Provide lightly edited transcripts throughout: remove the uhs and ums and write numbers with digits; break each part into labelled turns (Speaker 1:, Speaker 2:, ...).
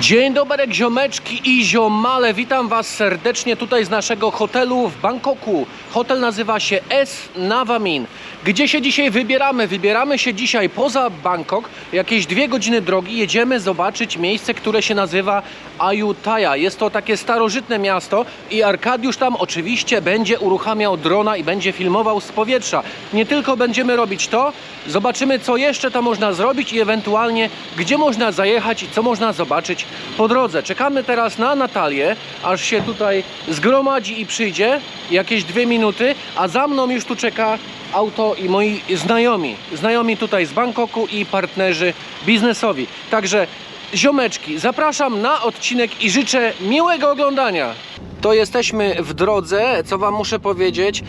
Speaker 1: Dzień dobry ziomeczki i ziomale, witam was serdecznie tutaj z naszego hotelu w Bangkoku. Hotel nazywa się S Navamin. Gdzie się dzisiaj wybieramy? Wybieramy się dzisiaj poza Bangkok, jakieś 2 godziny drogi. Jedziemy zobaczyć miejsce, które się nazywa Ayutthaya. Jest to takie starożytne miasto i Arkadiusz tam oczywiście będzie uruchamiał drona i będzie filmował z powietrza. Nie tylko będziemy robić to, zobaczymy co jeszcze tam można zrobić i ewentualnie gdzie można zajechać i co można zobaczyć po drodze. Czekamy teraz na Natalię, aż się tutaj zgromadzi i przyjdzie, jakieś 2 minuty, a za mną już tu czeka auto i moi znajomi tutaj z Bangkoku i partnerzy biznesowi. Także ziomeczki, zapraszam na odcinek i życzę miłego oglądania. To jesteśmy w drodze, co wam muszę powiedzieć,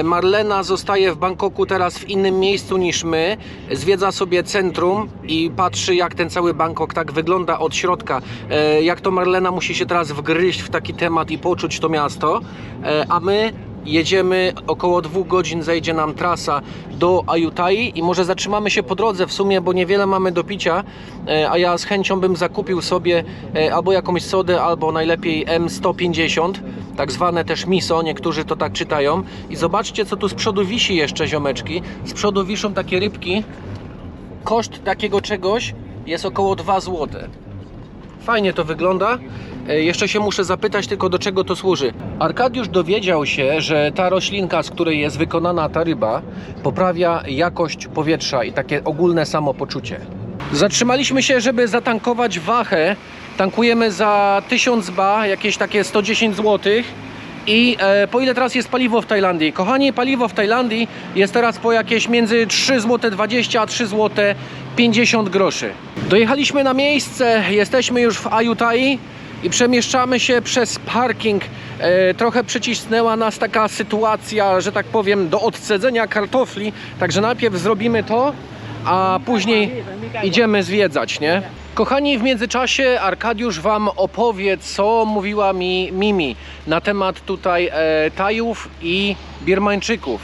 Speaker 1: Marlena zostaje w Bangkoku teraz w innym miejscu niż my, zwiedza sobie centrum i patrzy jak ten cały Bangkok tak wygląda od środka, jak to Marlena musi się teraz wgryźć w taki temat i poczuć to miasto, a my jedziemy, około 2 godzin zejdzie nam trasa do Ayutthai i może zatrzymamy się po drodze w sumie, bo niewiele mamy do picia, a ja z chęcią bym zakupił sobie albo jakąś sodę, albo najlepiej M150, tak zwane też miso, niektórzy to tak czytają. I zobaczcie co tu z przodu wisi jeszcze, ziomeczki. Z przodu wiszą takie rybki. Koszt takiego czegoś jest około 2 zł. Fajnie to wygląda. Jeszcze się muszę zapytać tylko, do czego to służy. Arkadiusz dowiedział się, że ta roślinka, z której jest wykonana ta ryba, poprawia jakość powietrza i takie ogólne samopoczucie. Zatrzymaliśmy się, żeby zatankować wachę. Tankujemy za 1000 baht, jakieś takie 110 zł. I po ile teraz jest paliwo w Tajlandii? Kochani, paliwo w Tajlandii jest teraz po jakieś między 3,20 zł a 3,50 zł. Dojechaliśmy na miejsce, jesteśmy już w Ayutthai i przemieszczamy się przez parking. Trochę przycisnęła nas taka sytuacja, że tak powiem, do odcedzenia kartofli. Także najpierw zrobimy to, a później idziemy zwiedzać, nie? Kochani, w międzyczasie Arkadiusz wam opowie, co mówiła mi Mimi na temat tutaj Tajów i Birmańczyków,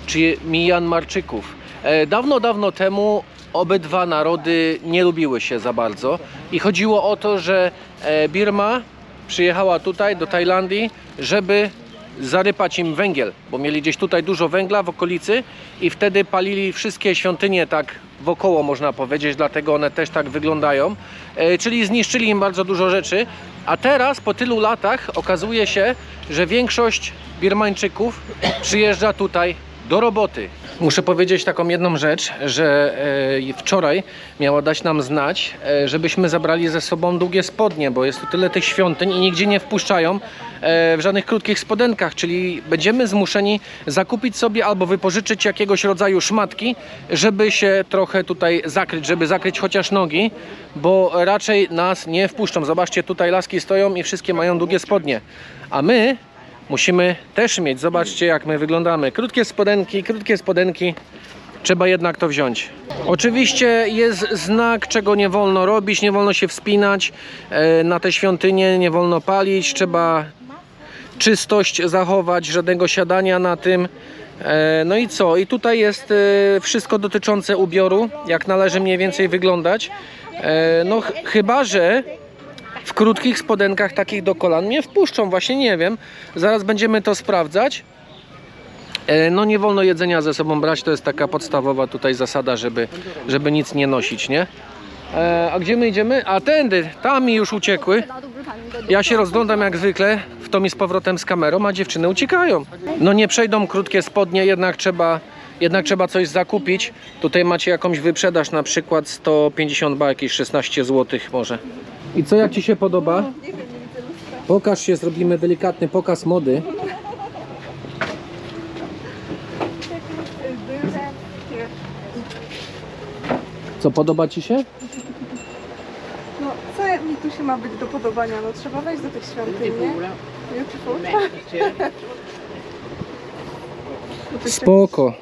Speaker 1: czy Mijanmarczyków. Dawno temu obydwa narody nie lubiły się za bardzo i chodziło o to, że Birma przyjechała tutaj do Tajlandii, żeby zarypać im węgiel, bo mieli gdzieś tutaj dużo węgla w okolicy i wtedy palili wszystkie świątynie tak wokoło, można powiedzieć, dlatego one też tak wyglądają, czyli zniszczyli im bardzo dużo rzeczy, a teraz po tylu latach okazuje się, że większość Birmańczyków przyjeżdża tutaj do roboty. Muszę powiedzieć taką jedną rzecz, że wczoraj miała dać nam znać, żebyśmy zabrali ze sobą długie spodnie, bo jest tu tyle tych świątyń i nigdzie nie wpuszczają w żadnych krótkich spodenkach, czyli będziemy zmuszeni zakupić sobie albo wypożyczyć jakiegoś rodzaju szmatki, żeby się trochę tutaj zakryć, żeby zakryć chociaż nogi, bo raczej nas nie wpuszczą. Zobaczcie, tutaj laski stoją i wszystkie mają długie spodnie, a my musimy też mieć, zobaczcie jak my wyglądamy. Krótkie spodenki, trzeba jednak to wziąć. Oczywiście jest znak, czego nie wolno robić, nie wolno się wspinać na te świątynie, nie wolno palić, trzeba czystość zachować, żadnego siadania na tym. No i co? I tutaj jest wszystko dotyczące ubioru, jak należy mniej więcej wyglądać. No chyba że w krótkich spodenkach takich do kolan mnie wpuszczą, właśnie nie wiem. Zaraz będziemy to sprawdzać. No nie wolno jedzenia ze sobą brać, to jest taka podstawowa tutaj zasada, żeby nic nie nosić, nie? A gdzie my idziemy? A tędy, tam mi już uciekły. Ja się rozglądam jak zwykle, w to mi z powrotem z kamerą, a dziewczyny uciekają. No nie przejdą krótkie spodnie, jednak trzeba coś zakupić. Tutaj macie jakąś wyprzedaż, na przykład 150 baht, jakieś 16 zł może. I co, jak ci się podoba? Pokaż się, zrobimy delikatny pokaz mody. Co, podoba ci się?
Speaker 2: No, co mi tu się ma być do podobania? No, trzeba wejść do tych świątyń, nie?
Speaker 1: Spoko.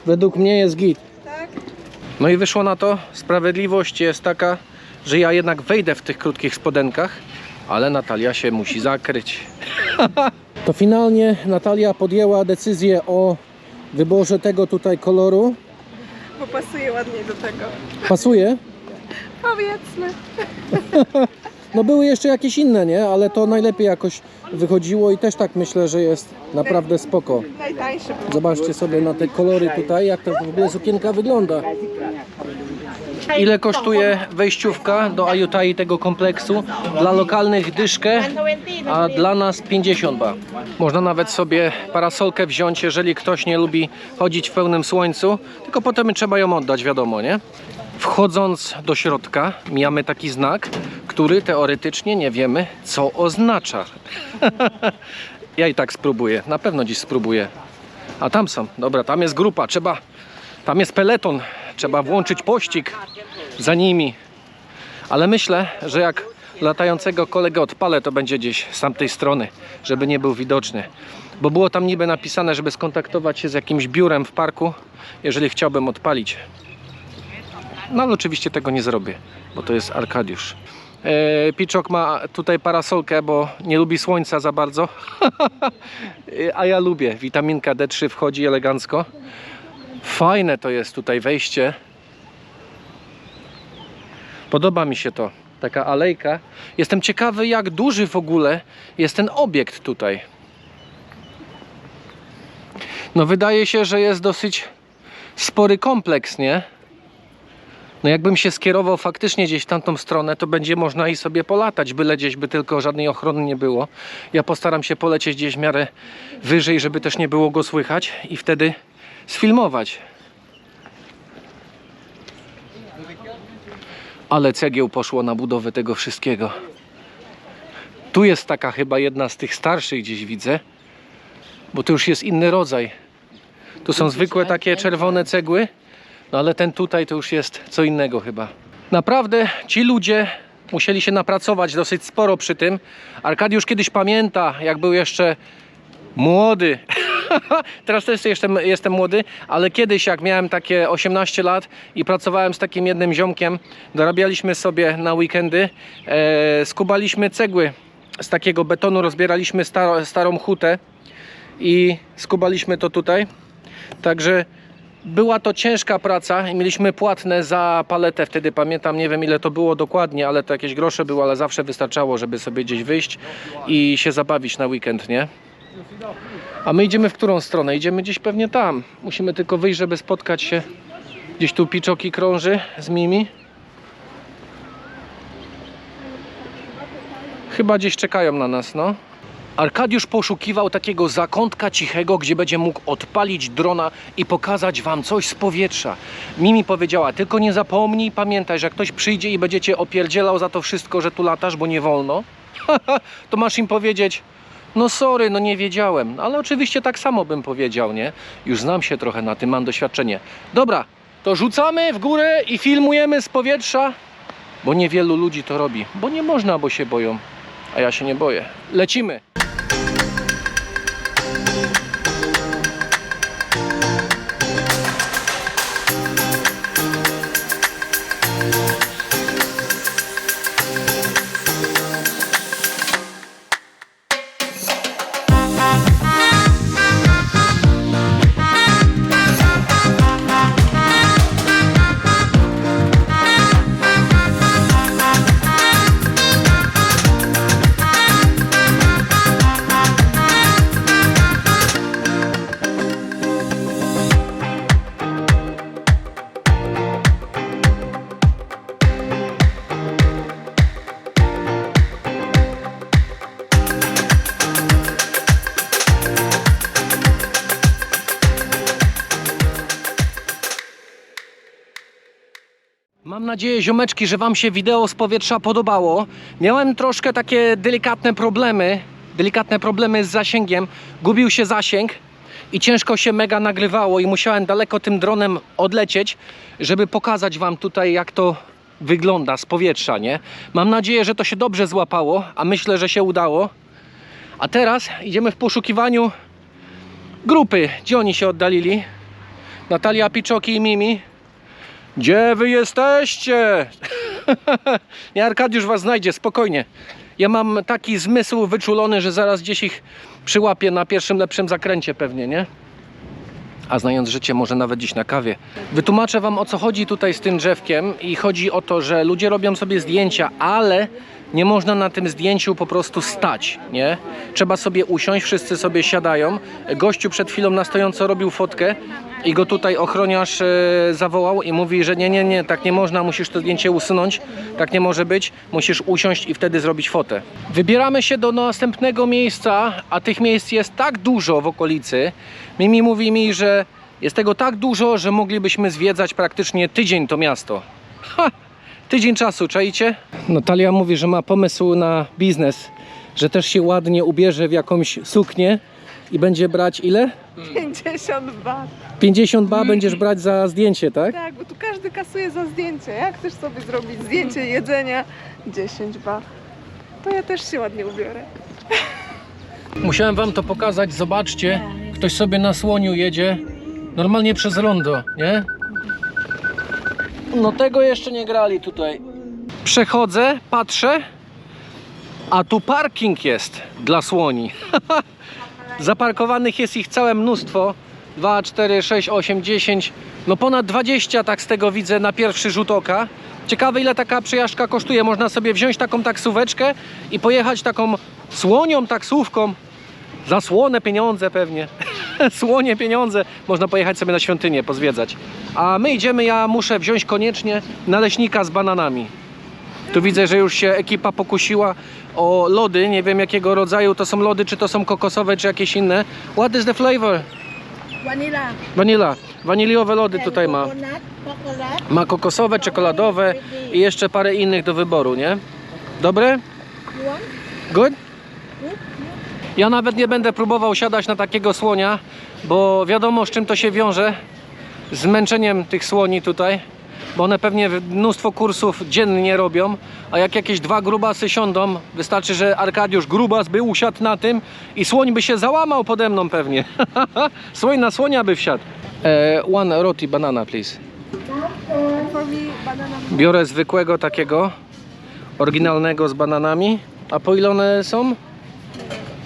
Speaker 1: Według mnie jest git.
Speaker 2: Tak?
Speaker 1: No i wyszło na to, sprawiedliwość jest taka, że ja jednak wejdę w tych krótkich spodenkach, ale Natalia się musi zakryć. To finalnie Natalia podjęła decyzję o wyborze tego tutaj koloru.
Speaker 2: Bo pasuje ładniej do tego.
Speaker 1: Pasuje?
Speaker 2: Powiedzmy.
Speaker 1: No były jeszcze jakieś inne, nie? Ale to najlepiej jakoś wychodziło i też tak myślę, że jest naprawdę spoko.
Speaker 2: Najtańszy był.
Speaker 1: Zobaczcie sobie na te kolory tutaj, jak to w ogóle sukienka wygląda. Ile kosztuje wejściówka do Ayutthaya tego kompleksu? Dla lokalnych dyszkę, a dla nas 50 baht. Można nawet sobie parasolkę wziąć, jeżeli ktoś nie lubi chodzić w pełnym słońcu, tylko potem trzeba ją oddać, wiadomo, nie? Wchodząc do środka, mijamy taki znak, który teoretycznie nie wiemy, co oznacza. Ja i tak spróbuję, na pewno dziś spróbuję. A tam są, dobra, tam jest grupa, tam jest peleton, trzeba włączyć pościg za nimi. Ale myślę, że jak latającego kolegę odpalę, to będzie gdzieś z tamtej strony, żeby nie był widoczny. Bo było tam niby napisane, żeby skontaktować się z jakimś biurem w parku, jeżeli chciałbym odpalić. No ale oczywiście tego nie zrobię, bo to jest Arkadiusz. Piczok ma tutaj parasolkę, bo nie lubi słońca za bardzo. A ja lubię. Witaminka D3 wchodzi elegancko. Fajne to jest tutaj wejście. Podoba mi się to. Taka alejka. Jestem ciekawy, jak duży w ogóle jest ten obiekt tutaj. No wydaje się, że jest dosyć spory kompleks, nie? No jakbym się skierował faktycznie gdzieś w tamtą stronę, to będzie można i sobie polatać, byle gdzieś by tylko żadnej ochrony nie było. Ja postaram się polecieć gdzieś w miarę wyżej, żeby też nie było go słychać i wtedy sfilmować. Ale cegieł poszło na budowę tego wszystkiego. Tu jest taka chyba jedna z tych starszych, gdzieś widzę, bo to już jest inny rodzaj. Tu są zwykłe takie czerwone cegły. No ale ten tutaj to już jest co innego chyba. Naprawdę ci ludzie musieli się napracować dosyć sporo przy tym. Arkadiusz kiedyś pamięta, jak był jeszcze młody. Teraz też jestem młody, ale kiedyś jak miałem takie 18 lat i pracowałem z takim jednym ziomkiem, dorabialiśmy sobie na weekendy, skubaliśmy cegły z takiego betonu, rozbieraliśmy starą hutę i skubaliśmy to tutaj. Także była to ciężka praca i mieliśmy płatne za paletę wtedy, pamiętam, nie wiem ile to było dokładnie, ale to jakieś grosze było, ale zawsze wystarczało, żeby sobie gdzieś wyjść i się zabawić na weekend, nie? A my idziemy w którą stronę? Idziemy gdzieś pewnie tam. Musimy tylko wyjść, żeby spotkać się. Gdzieś tu Piczoki krąży z Mimi. Chyba gdzieś czekają na nas, no. Arkadiusz poszukiwał takiego zakątka cichego, gdzie będzie mógł odpalić drona i pokazać wam coś z powietrza. Mimi powiedziała, tylko nie zapomnij, pamiętaj, że jak ktoś przyjdzie i będzie cię opierdzielał za to wszystko, że tu latasz, bo nie wolno, to masz im powiedzieć, no sorry, no nie wiedziałem. Ale oczywiście tak samo bym powiedział, nie? Już znam się trochę na tym, mam doświadczenie. Dobra, to rzucamy w górę i filmujemy z powietrza, bo niewielu ludzi to robi. Bo nie można, bo się boją. A ja się nie boję. Lecimy! Mam nadzieję, ziomeczki, że wam się wideo z powietrza podobało. Miałem troszkę takie delikatne problemy z zasięgiem. Gubił się zasięg i ciężko się mega nagrywało i musiałem daleko tym dronem odlecieć, żeby pokazać wam tutaj, jak to wygląda z powietrza, nie? Mam nadzieję, że to się dobrze złapało, a myślę, że się udało. A teraz idziemy w poszukiwaniu grupy. Gdzie oni się oddalili? Natalia, Piczoki i Mimi. Gdzie wy jesteście? Nie, Arkadiusz was znajdzie, spokojnie. Ja mam taki zmysł wyczulony, że zaraz gdzieś ich przyłapię na pierwszym lepszym zakręcie pewnie, nie? A znając życie, może nawet dziś na kawie. Wytłumaczę wam, o co chodzi tutaj z tym drzewkiem. I chodzi o to, że ludzie robią sobie zdjęcia, ale nie można na tym zdjęciu po prostu stać, nie? Trzeba sobie usiąść, wszyscy sobie siadają. Gościu przed chwilą na stojąco robił fotkę i go tutaj ochroniarz zawołał i mówi, że nie, tak nie można, musisz to zdjęcie usunąć, tak nie może być, musisz usiąść i wtedy zrobić fotę. Wybieramy się do następnego miejsca, a tych miejsc jest tak dużo w okolicy. Mimi mówi mi, że jest tego tak dużo, że moglibyśmy zwiedzać praktycznie tydzień to miasto. Ha! Tydzień czasu, czaicie? Natalia mówi, że ma pomysł na biznes, że też się ładnie ubierze w jakąś suknię i będzie brać ile?
Speaker 2: 50 bat.
Speaker 1: 50 ba będziesz brać za zdjęcie, tak?
Speaker 2: Tak, bo tu każdy kasuje za zdjęcie. Jak chcesz sobie zrobić zdjęcie jedzenia? 10 bat. To ja też się ładnie ubiorę.
Speaker 1: Musiałem wam to pokazać, zobaczcie. Ktoś sobie na słoniu jedzie, normalnie przez rondo, nie? No tego jeszcze nie grali tutaj. Przechodzę, patrzę, a tu parking jest dla słoni. Zaparkowanych jest ich całe mnóstwo. 2, 4, 6, 8, 10, no ponad 20, tak z tego widzę na pierwszy rzut oka. Ciekawe, ile taka przejażdżka kosztuje. Można sobie wziąć taką taksóweczkę i pojechać taką słonią taksówką. Za słone pieniądze pewnie. Słonie pieniądze. Można pojechać sobie na świątynię, pozwiedzać. A my idziemy, ja muszę wziąć koniecznie naleśnika z bananami. Tu widzę, że już się ekipa pokusiła o lody. Nie wiem, jakiego rodzaju to są lody, czy to są kokosowe, czy jakieś inne. What is the flavor?
Speaker 3: Vanilla.
Speaker 1: Vanilla. Waniliowe lody tutaj ma.
Speaker 3: Coconut.
Speaker 1: Ma kokosowe, czekoladowe i jeszcze parę innych do wyboru, nie? Dobre?
Speaker 3: You want?
Speaker 1: Good? Ja nawet nie będę próbował siadać na takiego słonia, bo wiadomo, z czym to się wiąże. Z zmęczeniem tych słoni tutaj, bo one pewnie mnóstwo kursów dziennie robią, a jak jakieś dwa grubasy siądą, wystarczy, że Arkadiusz grubas by usiadł na tym i słoń by się załamał pode mną pewnie. Słoń na słonia by wsiadł. One roti banana, please.
Speaker 2: For me, banana.
Speaker 1: Biorę zwykłego takiego, oryginalnego z bananami. A po ile one są?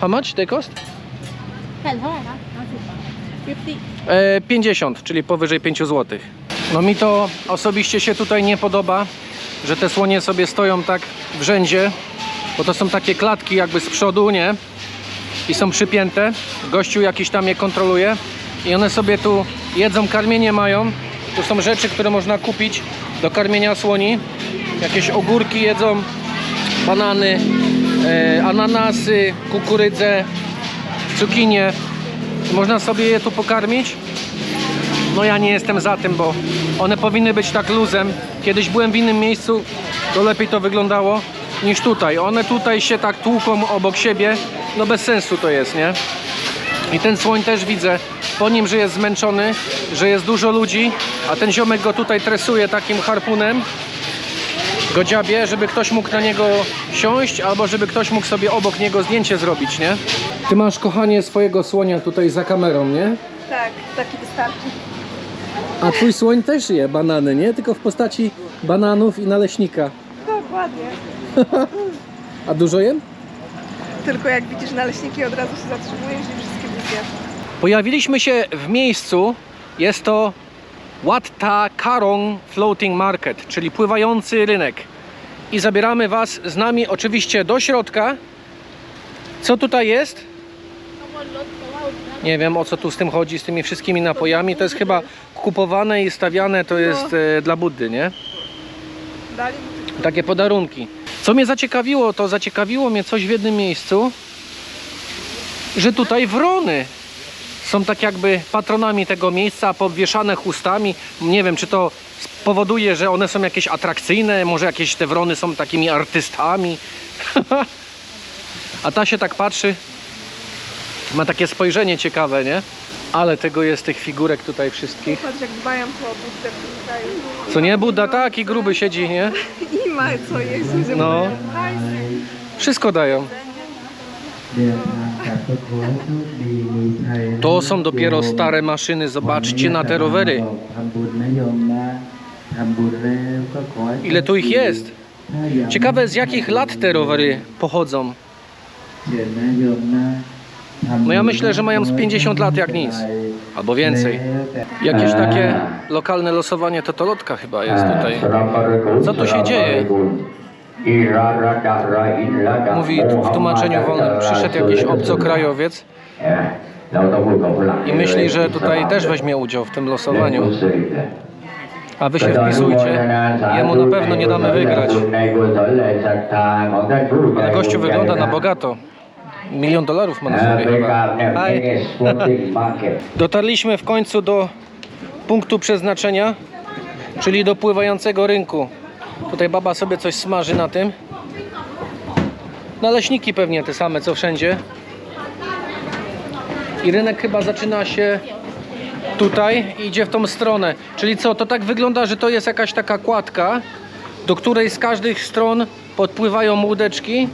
Speaker 1: How much they cost?
Speaker 3: แผ่นเท่าไหร่คะ50 50
Speaker 1: 50, czyli powyżej 5 zł. No mi to osobiście się tutaj nie podoba, że te słonie sobie stoją tak w rzędzie, bo to są takie klatki jakby z przodu, nie? I są przypięte. Gościu jakiś tam je kontroluje i one sobie tu jedzą, karmienie mają. Tu są rzeczy, które można kupić do karmienia słoni. Jakieś ogórki jedzą, banany, ananasy, kukurydzę, cukinie. Można sobie je tu pokarmić. No ja nie jestem za tym, bo one powinny być tak luzem. Kiedyś byłem w innym miejscu, to lepiej to wyglądało niż tutaj. One tutaj się tak tłuką obok siebie. No bez sensu to jest, nie? I ten słoń też widzę po nim, że jest zmęczony, że jest dużo ludzi, a ten ziomek go tutaj tresuje takim harpunem, go dziabie, żeby ktoś mógł na niego siąść, albo żeby ktoś mógł sobie obok niego zdjęcie zrobić, nie? Ty masz, kochanie, swojego słonia tutaj za kamerą, nie?
Speaker 2: Tak, taki wystarczy.
Speaker 1: A twój słoń też je banany, nie? Tylko w postaci bananów i naleśnika.
Speaker 2: Dokładnie.
Speaker 1: A dużo jem?
Speaker 2: Tylko jak widzisz naleśniki, od razu się zatrzymujesz i wszystkie wyzjesz.
Speaker 1: Pojawiliśmy się w miejscu, jest to Wat Ta Karong Floating Market, czyli pływający rynek. I zabieramy was z nami oczywiście do środka. Co tutaj jest? Nie wiem, o co tu z tym chodzi, z tymi wszystkimi napojami. To jest chyba kupowane i stawiane, to jest dla Buddy, nie?
Speaker 2: Dali mi
Speaker 1: Takie podarunki. Co mnie zaciekawiło, to zaciekawiło mnie coś w jednym miejscu, że tutaj wrony są tak jakby patronami tego miejsca, podwieszane chustami. Nie wiem, czy to spowoduje, że one są jakieś atrakcyjne, może jakieś te wrony są takimi artystami. A ta się tak patrzy, ma takie spojrzenie ciekawe, nie? Ale tego jest tych figurek tutaj wszystkich.
Speaker 2: Patrz, jak dbają po Buddę w tym kraju.
Speaker 1: Co nie? Budda taki gruby siedzi, nie?
Speaker 2: I ma co jeść, ludzie
Speaker 1: No.
Speaker 2: mają hajsy.
Speaker 1: Wszystko dają.
Speaker 4: เดินทางจากพุทโธโชคดีมีชัย
Speaker 1: To są dopiero stare maszyny, zobaczcie na te rowery.
Speaker 4: ทำบุญนะโยมนะทำบุญแล้วก็ขอให้
Speaker 1: Ile tu ich jest?
Speaker 4: ถ้าอยาก
Speaker 1: Ciekawe, z jakich lat te rowery pochodzą.
Speaker 4: เชิญนะโยมนะทำบุญ
Speaker 1: No ja myślę, że mają z 50 lat jak nic. Albo więcej. Jakieś takie lokalne losowanie totolotka chyba jest tutaj. Co tu się dzieje? Mówi w tłumaczeniu wolnym, przyszedł jakiś obcokrajowiec i myśli, że tutaj też weźmie udział w tym losowaniu. A wy się wpisujcie, jemu na pewno nie damy wygrać. Ale gościu wygląda na bogato. $1 000 000 ma na sobie chyba. Aj. Dotarliśmy w końcu do punktu przeznaczenia, czyli do pływającego rynku. Tutaj baba sobie coś smaży na tym. Naleśniki pewnie te same co wszędzie. I rynek chyba zaczyna się tutaj i idzie w tą stronę. Czyli co, to tak wygląda, że to jest jakaś taka kładka, do której z każdych stron podpływają łódeczki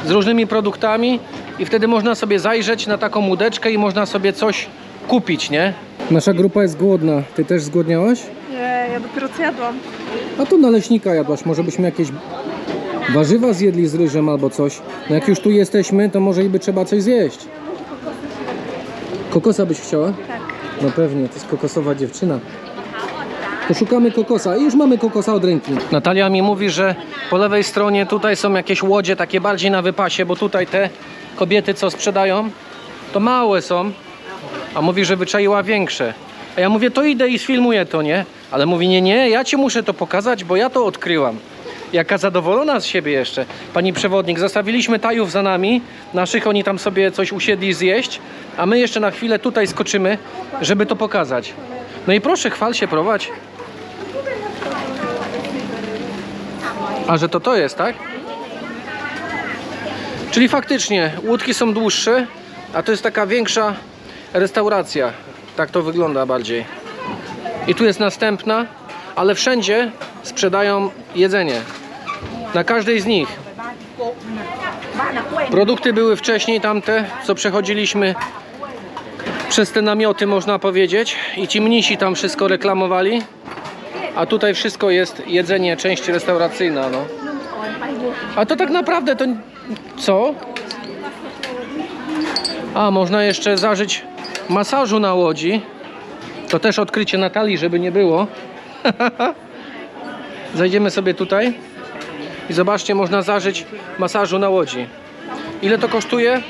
Speaker 1: z różnymi produktami i wtedy można sobie zajrzeć na taką łódeczkę i można sobie coś kupić, nie? Nasza grupa jest głodna. Ty też zgłodniałaś?
Speaker 2: Nie, ja dopiero co jadłam.
Speaker 1: A tu naleśnika jadłaś. Może byśmy jakieś warzywa zjedli z ryżem albo coś. No jak już tu jesteśmy, to może i by trzeba coś zjeść. Kokosa byś chciała?
Speaker 2: Tak.
Speaker 1: No pewnie, to jest kokosowa dziewczyna. To szukamy kokosa i już mamy kokosa od ręki. Natalia mi mówi, że po lewej stronie tutaj są jakieś łodzie takie bardziej na wypasie, bo tutaj te kobiety co sprzedają to małe są, a mówi, że wyczaiła większe. A ja mówię, to idę i sfilmuję to, nie? Ale mówi, nie, ja ci muszę to pokazać, bo ja to odkryłam. Jaka zadowolona z siebie jeszcze. Pani przewodnik, zostawiliśmy Tajów za nami, naszych, oni tam sobie coś usiedli zjeść, a my jeszcze na chwilę tutaj skoczymy, żeby to pokazać. No i proszę, chwal się, prowadź. A że to jest, tak? Czyli faktycznie łódki są dłuższe, a to jest taka większa restauracja. Tak to wygląda bardziej. I tu jest następna, ale wszędzie sprzedają jedzenie. Na każdej z nich. Produkty były wcześniej tamte, co przechodziliśmy przez te namioty, można powiedzieć. I ci mnisi tam wszystko reklamowali. A tutaj wszystko jest jedzenie, część restauracyjna, no. A to tak naprawdę to co? A, można jeszcze zażyć masażu na łodzi. To też odkrycie Natalii, żeby nie było. Zajdziemy sobie tutaj i zobaczcie, można zażyć masażu na łodzi. Ile to kosztuje?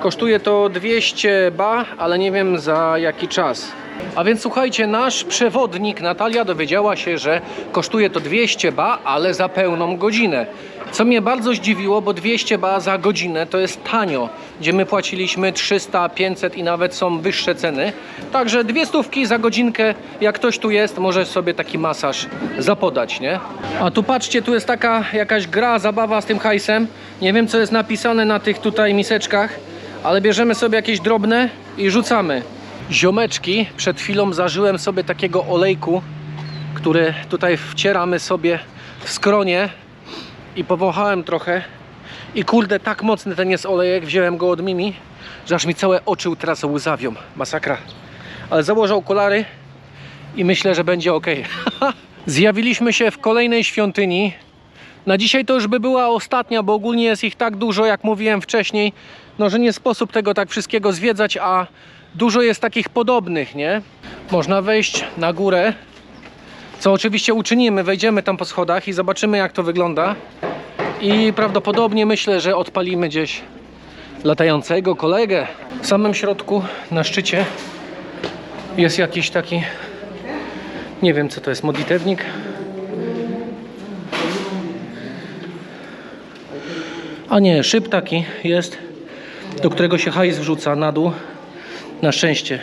Speaker 1: Kosztuje to 200 ba, ale nie wiem za jaki czas. A więc słuchajcie, nasz przewodnik Natalia dowiedziała się, że kosztuje to 200 ba, ale za pełną godzinę. Co mnie bardzo zdziwiło, bo 200 ba za godzinę to jest tanio, gdzie my płaciliśmy 300, 500 i nawet są wyższe ceny. Także 200 za godzinkę, jak ktoś tu jest, może sobie taki masaż zapodać, nie? A tu patrzcie, tu jest taka jakaś gra, zabawa z tym hajsem. Nie wiem, co jest napisane na tych tutaj miseczkach, ale bierzemy sobie jakieś drobne i rzucamy. Ziomeczki, przed chwilą zażyłem sobie takiego olejku, który tutaj wcieramy sobie w skronie i powąchałem trochę i kurde, tak mocny ten jest olejek, wziąłem go od Mimi, że aż mi całe oczy teraz łzawią, masakra. Ale założę okulary i myślę, że będzie ok. Zjawiliśmy się w kolejnej świątyni. Na dzisiaj to już by była ostatnia, bo ogólnie jest ich tak dużo, jak mówiłem wcześniej, no że nie sposób tego tak wszystkiego zwiedzać, a dużo jest takich podobnych, nie? Można wejść na górę, co oczywiście uczynimy, wejdziemy tam po schodach i zobaczymy, jak to wygląda. I prawdopodobnie myślę, że odpalimy gdzieś latającego kolegę. W samym środku, na szczycie, jest jakiś taki, nie wiem co to jest, modlitewnik. A nie, szyb taki jest, do którego się hajs wrzuca na dół. Na szczęście.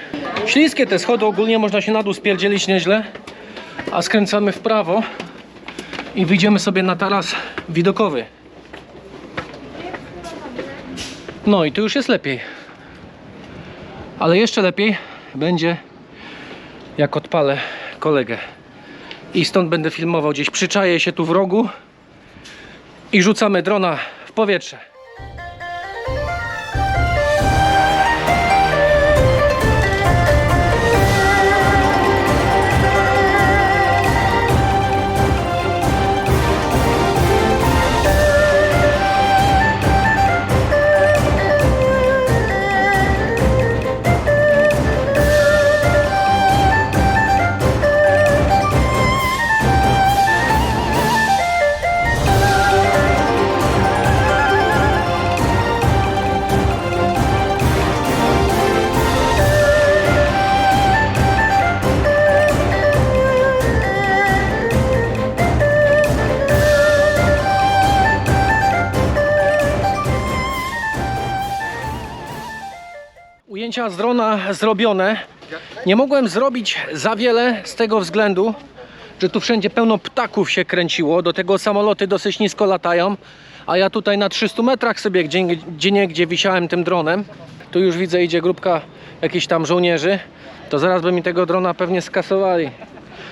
Speaker 1: Śliskie te schody, ogólnie można się na dół spierdzielić nieźle. A skręcamy w prawo i wyjdziemy sobie na taras widokowy. No i tu już jest lepiej. Ale jeszcze lepiej będzie, jak odpalę kolegę. I stąd będę filmował, gdzieś przyczaję się tu w rogu i rzucamy drona w powietrze. Zdjęcia z drona zrobione. Nie mogłem zrobić za wiele z tego względu, że tu wszędzie pełno ptaków się kręciło. Do tego samoloty dosyć nisko latają. A ja tutaj na 300 metrach sobie gdzieniegdzie wisiałem tym dronem. Tu już widzę, idzie grupka jakichś tam żołnierzy. To zaraz by mi tego drona pewnie skasowali.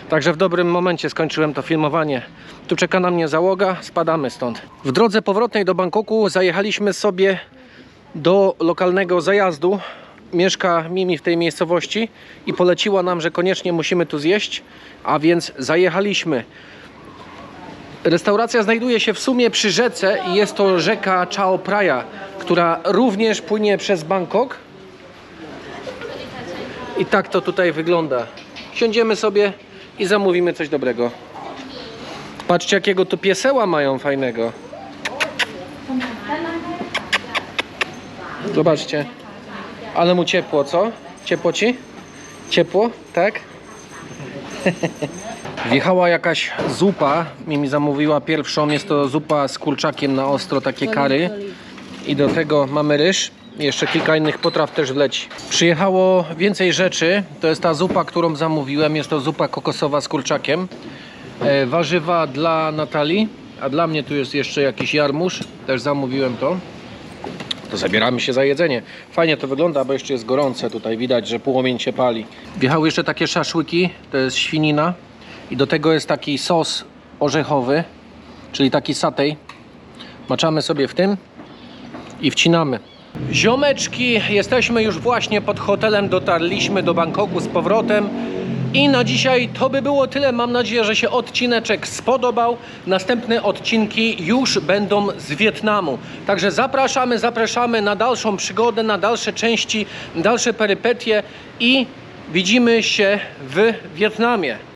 Speaker 1: Także w dobrym momencie skończyłem to filmowanie. Tu czeka na mnie załoga, spadamy stąd. W drodze powrotnej do Bangkoku zajechaliśmy sobie do lokalnego zajazdu. Mieszka Mimi w tej miejscowości i poleciła nam, że koniecznie musimy tu zjeść, a więc zajechaliśmy. Restauracja znajduje się w sumie przy rzece i jest to rzeka Chao Phraya, która również płynie przez Bangkok. I tak to tutaj wygląda. Siądziemy sobie i zamówimy coś dobrego. Patrzcie, jakiego tu pieseła mają fajnego. Zobaczcie. Ale mu ciepło, co? Ciepło ci? Ciepło? Tak? Wjechała jakaś zupa. Mimi zamówiła pierwszą. Jest to zupa z kurczakiem na ostro, takie kary. I do tego mamy ryż. Jeszcze kilka innych potraw też wleci. Przyjechało więcej rzeczy. To jest ta zupa, którą zamówiłem. Jest to zupa kokosowa z kurczakiem. Warzywa dla Natalii. A dla mnie tu jest jeszcze jakiś jarmuż. Też zamówiłem to. To zabieramy się za jedzenie. Fajnie to wygląda, bo jeszcze jest gorące. Tutaj widać, że płomień się pali. Wjechały jeszcze takie szaszłyki. To jest świnina. I do tego jest taki sos orzechowy. Czyli taki satej. Maczamy sobie w tym i wcinamy. Ziomeczki, jesteśmy już właśnie pod hotelem. Dotarliśmy do Bangkoku z powrotem. I na dzisiaj to by było tyle. Mam nadzieję, że się odcineczek spodobał. Następne odcinki już będą z Wietnamu. Także zapraszamy na dalszą przygodę, na dalsze części, dalsze perypetie i widzimy się w Wietnamie.